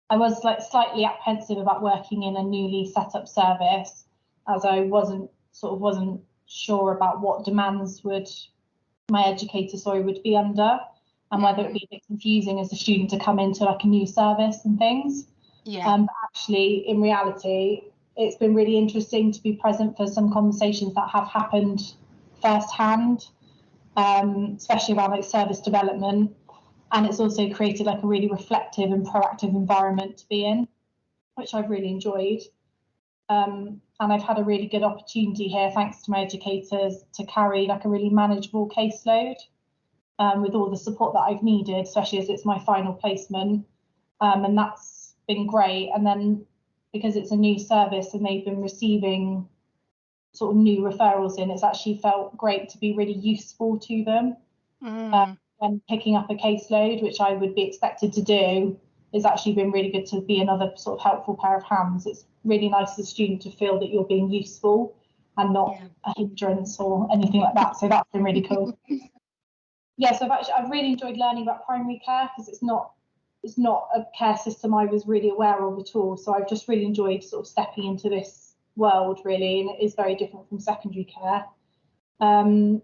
I was like slightly apprehensive about working in a newly set up service, as I wasn't sure about what demands my educator would be under, and whether it would be a bit confusing as a student to come into like a new service and things. But actually, in reality, it's been really interesting to be present for some conversations that have happened firsthand, especially around like service development. And it's also created like a really reflective and proactive environment to be in, which I've really enjoyed. And I've had a really good opportunity here, thanks to my educators, to carry like a really manageable caseload with all the support that I've needed, especially as it's my final placement. And that's been great. And then because it's a new service and they've been receiving sort of new referrals in, it's actually felt great to be really useful to them. When picking up a caseload, which I would be expected to do, it's actually been really good to be another sort of helpful pair of hands. It's really nice as a student to feel that you're being useful and not a hindrance or anything like that. So that's been really cool. So I've really enjoyed learning about primary care, because it's not a care system I was really aware of at all. So I've just really enjoyed sort of stepping into this world, really, and it is very different from secondary care. And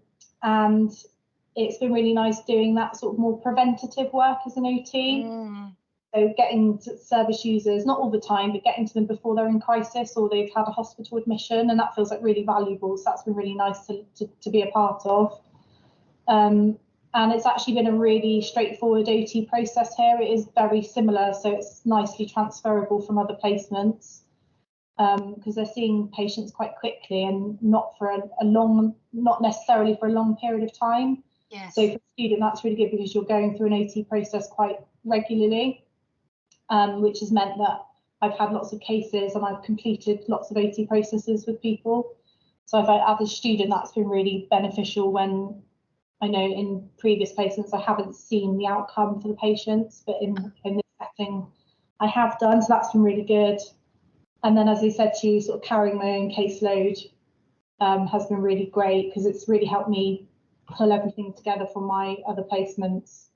it's been really nice doing that sort of more preventative work as an OT. So getting to service users, not all the time, but getting to them before they're in crisis or they've had a hospital admission, and that feels like really valuable. So that's been really nice to be a part of. And it's actually been a really straightforward OT process here. It is very similar, so it's nicely transferable from other placements, because they're seeing patients quite quickly and not necessarily for a long period of time. So for a student, that's really good, because you're going through an OT process quite regularly, which has meant that I've had lots of cases and I've completed lots of OT processes with people. So as a student, that's been really beneficial, when I know in previous placements I haven't seen the outcome for the patients, but in this setting I have done, so that's been really good. And then, as I said to you, sort of carrying my own caseload has been really great, because it's really helped me pull everything together from my other placements,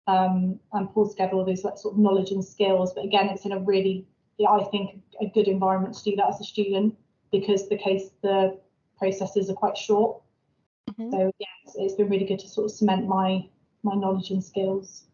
and pull together all those sort of knowledge and skills. But again, it's in a really, I think, a good environment to do that as a student, because the processes are quite short. So yeah, it's been really good to sort of cement my knowledge and skills.